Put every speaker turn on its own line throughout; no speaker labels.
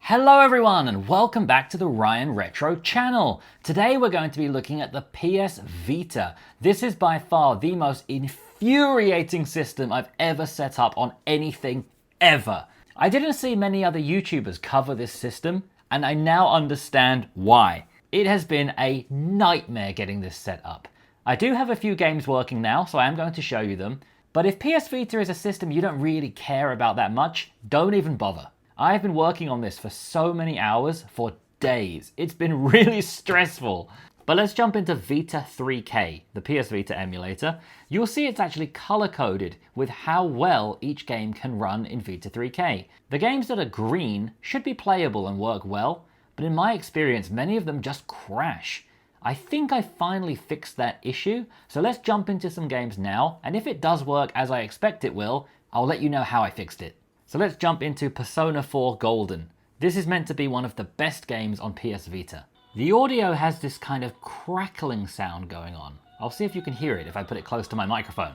Hello everyone and welcome back to the Ryan Retro channel. Today we're going to be looking at the PS Vita. This is by far the most infuriating system I've ever set up on anything ever. I didn't see many other YouTubers cover this system and I now understand why. It has been a nightmare getting this set up. I do have a few games working now, so I am going to show you them. But if PS Vita is a system you don't really care about that much, don't even bother. I've been working on this for so many hours, for days. It's been really stressful. But let's jump into Vita 3K, the PS Vita emulator. You'll see it's actually color-coded with how well each game can run in Vita 3K. The games that are green should be playable and work well, but in my experience, many of them just crash. I think I finally fixed that issue, so let's jump into some games now, and if it does work as I expect it will, I'll let you know how I fixed it. So let's jump into Persona 4 Golden. This is meant to be one of the best games on PS Vita. The audio has this kind of crackling sound going on. I'll see if you can hear it if I put it close to my microphone.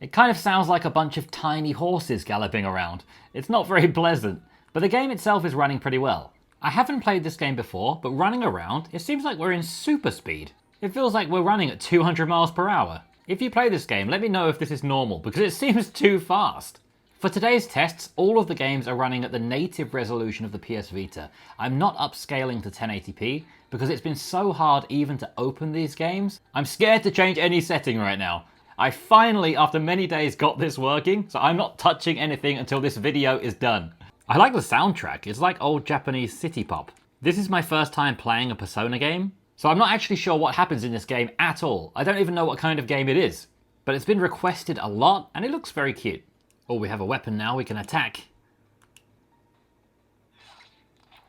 It kind of sounds like a bunch of tiny horses galloping around. It's not very pleasant, but the game itself is running pretty well. I haven't played this game before, but running around, it seems like we're in super speed. It feels like we're running at 200 miles per hour. If you play this game, let me know if this is normal, because it seems too fast. For today's tests, all of the games are running at the native resolution of the PS Vita. I'm not upscaling to 1080p, because it's been so hard even to open these games. I'm scared to change any setting right now. I finally, after many days, got this working, so I'm not touching anything until this video is done. I like the soundtrack, it's like old Japanese city pop. This is my first time playing a Persona game, so I'm not actually sure what happens in this game at all. I don't even know what kind of game it is. But it's been requested a lot, and it looks very cute. Oh, we have a weapon now, we can attack.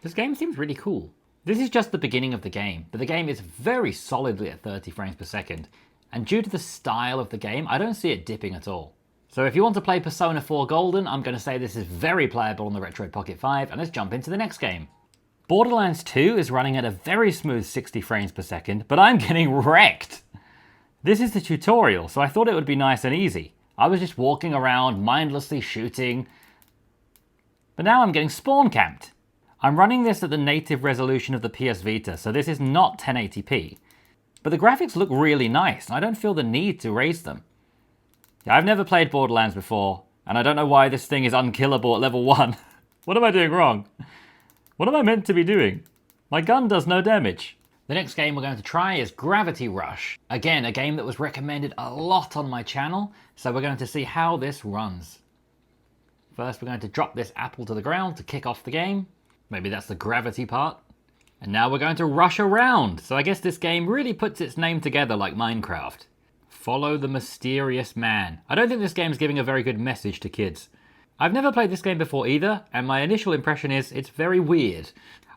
This game seems really cool. This is just the beginning of the game, but the game is very solidly at 30 frames per second. And due to the style of the game, I don't see it dipping at all. So if you want to play Persona 4 Golden, I'm going to say this is very playable on the Retroid Pocket 5, and let's jump into the next game. Borderlands 2 is running at a very smooth 60 frames per second, but I'm getting wrecked. This is the tutorial, so I thought it would be nice and easy. I was just walking around, mindlessly shooting, but now I'm getting spawn camped. I'm running this at the native resolution of the PS Vita, so this is not 1080p. But the graphics look really nice, and I don't feel the need to raise them. I've never played Borderlands before, and I don't know why this thing is unkillable at level 1. What am I doing wrong? What am I meant to be doing? My gun does no damage. The next game we're going to try is Gravity Rush. Again, a game that was recommended a lot on my channel, so we're going to see how this runs. First, we're going to drop this apple to the ground to kick off the game. Maybe that's the gravity part. And now we're going to rush around. So I guess this game really puts its name together like Minecraft. Follow the mysterious man. I don't think this game's giving a very good message to kids. I've never played this game before either, and my initial impression is it's very weird.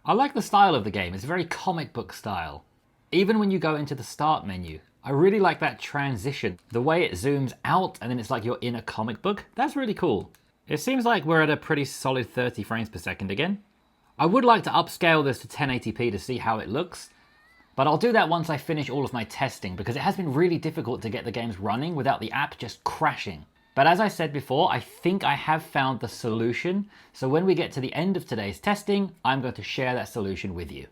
I like the style of the game, it's very comic book style. Even when you go into the start menu, I really like that transition. The way it zooms out and then it's like you're in a comic book, that's really cool. It seems like we're at a pretty solid 30 frames per second again. I would like to upscale this to 1080p to see how it looks, but I'll do that once I finish all of my testing because it has been really difficult to get the games running without the app just crashing. But as I said before, I think I have found the solution. So when we get to the end of today's testing, I'm going to share that solution with you.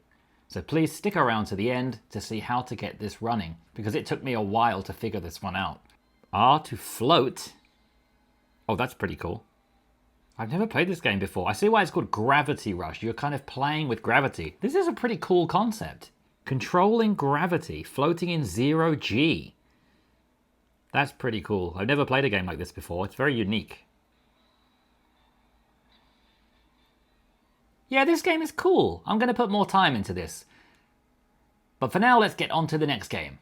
So please stick around to the end to see how to get this running, because it took me a while to figure this one out. R to float. Oh, that's pretty cool. I've never played this game before. I see why it's called Gravity Rush. You're kind of playing with gravity. This is a pretty cool concept. Controlling gravity, floating in 0G. That's pretty cool. I've never played a game like this before. It's very unique. Yeah, this game is cool. I'm going to put more time into this. But for now, let's get on to the next game.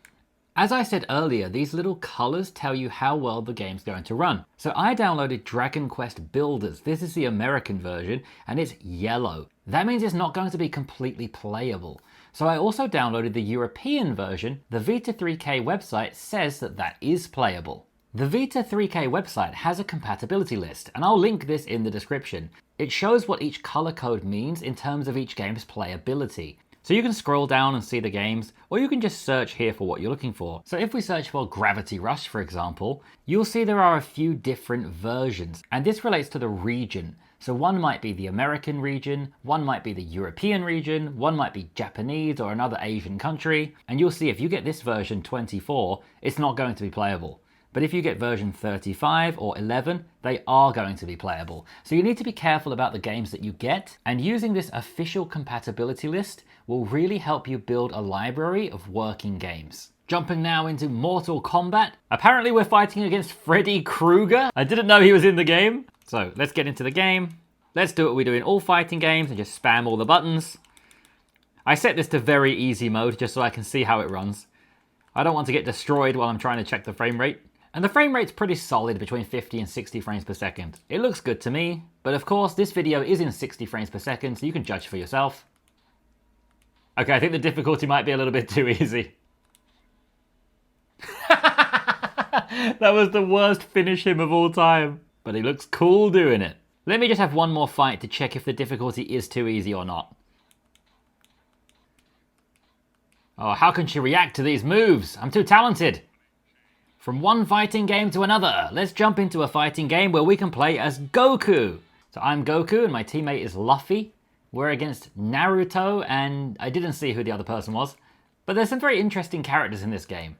As I said earlier, these little colors tell you how well the game's going to run. So I downloaded Dragon Quest Builders. This is the American version, and it's yellow. That means it's not going to be completely playable. So I also downloaded the European version. The Vita 3K website says that that is playable. The Vita 3K website has a compatibility list, and I'll link this in the description. It shows what each color code means in terms of each game's playability. So you can scroll down and see the games, or you can just search here for what you're looking for. So if we search for Gravity Rush, for example, you'll see there are a few different versions, and this relates to the region. So one might be the American region, one might be the European region, one might be Japanese or another Asian country. And you'll see if you get this version 24, it's not going to be playable. But if you get version 35 or 11, they are going to be playable. So you need to be careful about the games that you get, and using this official compatibility list will really help you build a library of working games. Jumping now into Mortal Kombat. Apparently we're fighting against Freddy Krueger. I didn't know he was in the game. So let's get into the game. Let's do what we do in all fighting games and just spam all the buttons. I set this to very easy mode just so I can see how it runs. I don't want to get destroyed while I'm trying to check the frame rate. And the frame rate's pretty solid between 50 and 60 frames per second. It looks good to me, but of course this video is in 60 frames per second, so you can judge for yourself. Okay, I think the difficulty might be a little bit too easy. That was the worst finish him of all time, but he looks cool doing it. Let me just have one more fight to check if the difficulty is too easy or not. Oh, how can she react to these moves? I'm too talented. From one fighting game to another, let's jump into a fighting game where we can play as Goku. So I'm Goku and my teammate is Luffy. We're against Naruto and I didn't see who the other person was. But there's some very interesting characters in this game.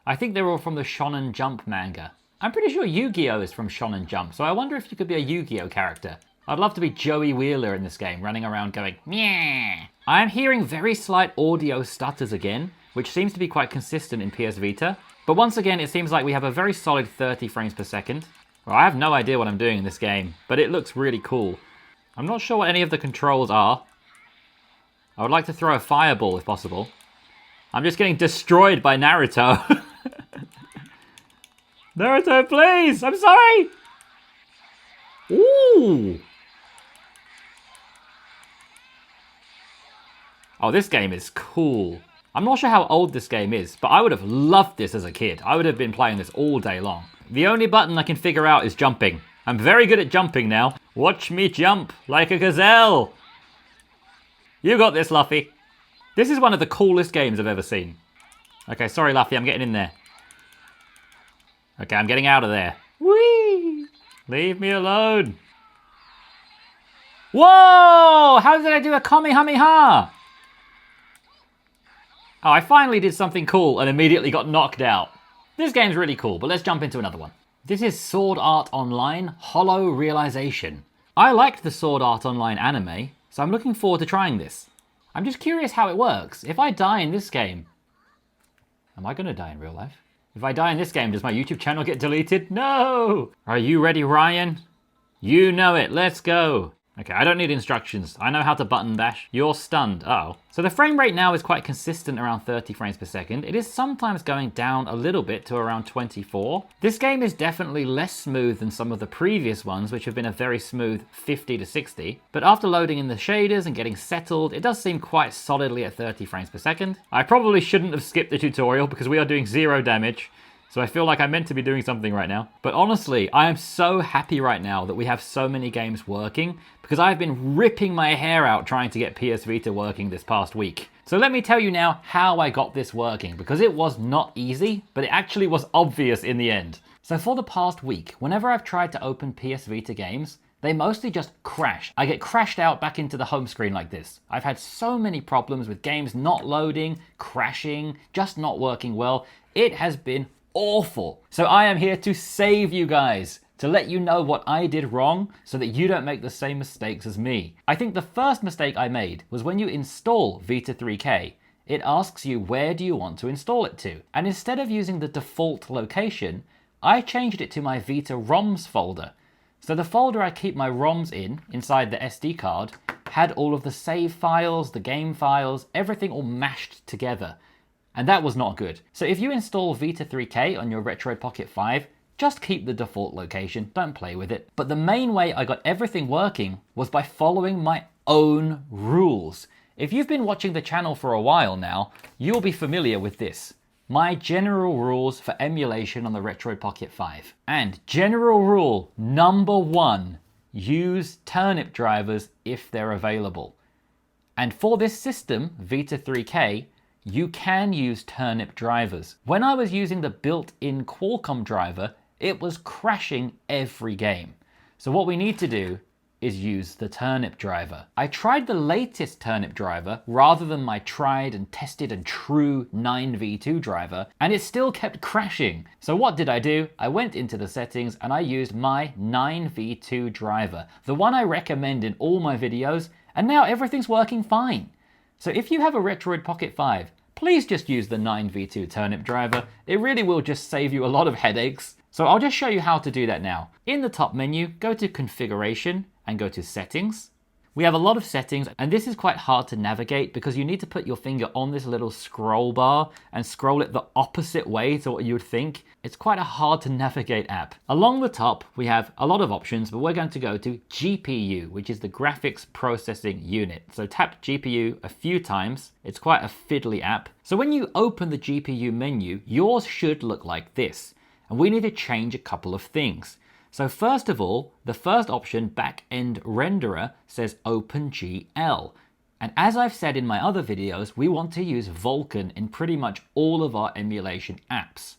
I think they're all from the Shonen Jump manga. I'm pretty sure Yu-Gi-Oh! Is from Shonen Jump, so I wonder if you could be a Yu-Gi-Oh! Character. I'd love to be Joey Wheeler in this game, running around going, meow. I am hearing very slight audio stutters again, which seems to be quite consistent in PS Vita. But once again, it seems like we have a very solid 30 frames per second. Well, I have no idea what I'm doing in this game, but it looks really cool. I'm not sure what any of the controls are. I would like to throw a fireball if possible. I'm just getting destroyed by Naruto. Naruto, please! I'm sorry! Ooh! Oh, this game is cool. I'm not sure how old this game is, but I would have loved this as a kid. I would have been playing this all day long. The only button I can figure out is jumping. I'm very good at jumping now. Watch me jump like a gazelle. You got this, Luffy. This is one of the coolest games I've ever seen. Okay, sorry, Luffy, I'm getting in there. Okay, I'm getting out of there. Whee! Leave me alone. Whoa! How did I do a Kamehameha? Oh, I finally did something cool and immediately got knocked out. This game's really cool, but let's jump into another one. This is Sword Art Online Hollow Realization. I liked the Sword Art Online anime, so I'm looking forward to trying this. I'm just curious how it works. If I die in this game... Am I going to die in real life? If I die in this game, does my YouTube channel get deleted? No! Are you ready, Ryan? You know it. Let's go. Okay, I don't need instructions. I know how to button bash. You're stunned. Uh-oh. So the frame rate now is quite consistent around 30 frames per second. It is sometimes going down a little bit to around 24. This game is definitely less smooth than some of the previous ones, which have been a very smooth 50 to 60. But after loading in the shaders and getting settled, it does seem quite solidly at 30 frames per second. I probably shouldn't have skipped the tutorial because we are doing 0 damage. So I feel like I'm meant to be doing something right now. But honestly, I am so happy right now that we have so many games working because I've been ripping my hair out trying to get PS Vita working this past week. So let me tell you now how I got this working, because it was not easy, but it actually was obvious in the end. So for the past week, whenever I've tried to open PS Vita games, they mostly just crash. I get crashed out back into the home screen like this. I've had so many problems with games not loading, crashing, just not working well. It has been awful. So I am here to save you guys, to let you know what I did wrong so that you don't make the same mistakes as me. I think the first mistake I made was when you install Vita 3K, it asks you where do you want to install it to. And instead of using the default location, I changed it to my Vita ROMs folder. So the folder I keep my ROMs in, inside the SD card, had all of the save files, the game files, everything all mashed together. And that was not good. So if you install Vita 3K on your Retroid Pocket 5, just keep the default location, don't play with it. But the main way I got everything working was by following my own rules. If you've been watching the channel for a while now, you'll be familiar with this. My general rules for emulation on the Retroid Pocket 5. And general rule number 1, use turnip drivers if they're available. And for this system, Vita 3K, you can use turnip drivers. When I was using the built-in Qualcomm driver, it was crashing every game. So what we need to do is use the Turnip Driver. I tried the latest Turnip Driver rather than my tried and tested and true 9v2 driver, and it still kept crashing. So what did I do? I went into the settings and I used my 9v2 driver, the one I recommend in all my videos, and now everything's working fine. So if you have a Retroid Pocket 5, please just use the 9v2 Turnip Driver. It really will just save you a lot of headaches. So I'll just show you how to do that now. In the top menu, go to Configuration and go to Settings. We have a lot of settings, and this is quite hard to navigate because you need to put your finger on this little scroll bar and scroll it the opposite way to what you would think. It's quite a hard to navigate app. Along the top, we have a lot of options, but we're going to go to GPU, which is the Graphics Processing Unit. So tap GPU a few times. It's quite a fiddly app. So when you open the GPU menu, yours should look like this. And we need to change a couple of things. So first of all, the first option, Backend Renderer, says OpenGL. And as I've said in my other videos, we want to use Vulkan in pretty much all of our emulation apps.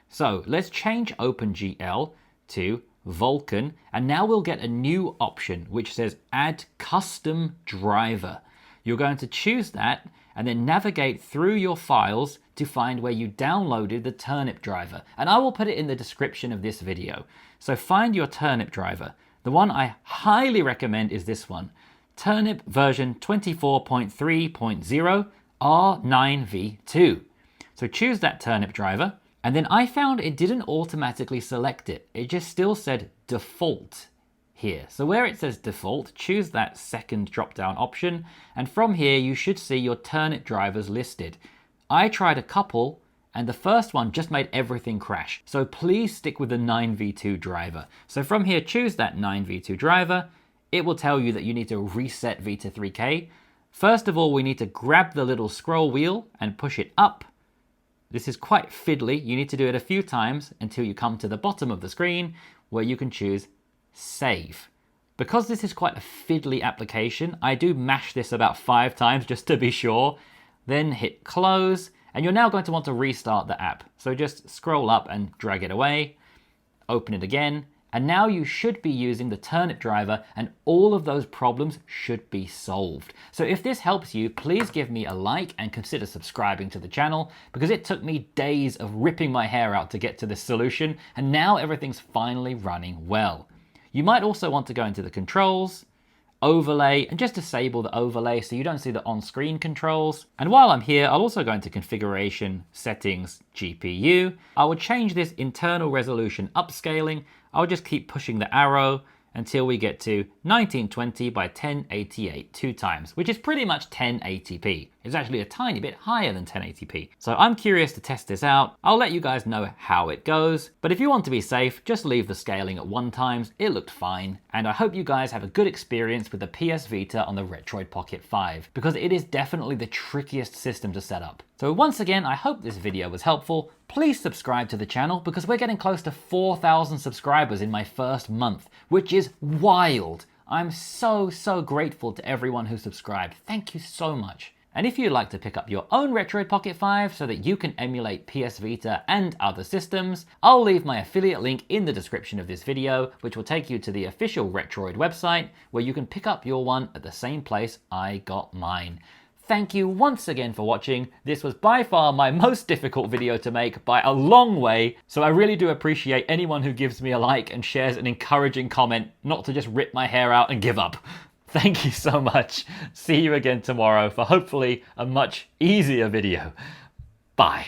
So let's change OpenGL to Vulkan, and now we'll get a new option which says Add Custom Driver. You're going to choose that and then navigate through your files to find where you downloaded the Turnip Driver. And I will put it in the description of this video. So find your Turnip Driver. The one I highly recommend is this one. Turnip version 24.3.0 R9v2. So choose that Turnip Driver. And then I found it didn't automatically select it. It just still said default here. So where it says default, choose that second drop-down option, and from here you should see your Turnip drivers listed. I tried a couple, and the first one just made everything crash. So please stick with the 9v2 driver. So from here, choose that 9v2 driver. It will tell you that you need to reset Vita 3K. First of all, we need to grab the little scroll wheel and push it up. This is quite fiddly. You need to do it a few times until you come to the bottom of the screen where you can choose Save. Because this is quite a fiddly application, I do mash this about 5 times just to be sure, then hit close, and you're now going to want to restart the app. So just scroll up and drag it away, open it again, and now you should be using the Turnip Driver and all of those problems should be solved. So if this helps you, please give me a like and consider subscribing to the channel, because it took me days of ripping my hair out to get to this solution, and now everything's finally running well. You might also want to go into the controls, overlay, and just disable the overlay so you don't see the on-screen controls. And while I'm here, I'll also go into configuration, settings, GPU. I will change this internal resolution upscaling. I'll just keep pushing the arrow until we get to 1920 by 1088 2 times, which is pretty much 1080p. It's actually a tiny bit higher than 1080p. So I'm curious to test this out. I'll let you guys know how it goes, but if you want to be safe, just leave the scaling at 1 times. It looked fine, and I hope you guys have a good experience with the PS Vita on the Retroid Pocket 5, because it is definitely the trickiest system to set up. So once again, I hope this video was helpful. Please subscribe to the channel because we're getting close to 4,000 subscribers in my first month, which is wild. I'm so grateful to everyone who subscribed. Thank you so much. And if you'd like to pick up your own Retroid Pocket 5 so that you can emulate PS Vita and other systems, I'll leave my affiliate link in the description of this video, which will take you to the official Retroid website where you can pick up your one at the same place I got mine. Thank you once again for watching. This was by far my most difficult video to make by a long way, so I really do appreciate anyone who gives me a like and shares an encouraging comment, not to just rip my hair out and give up. Thank you so much. See you again tomorrow for hopefully a much easier video. Bye.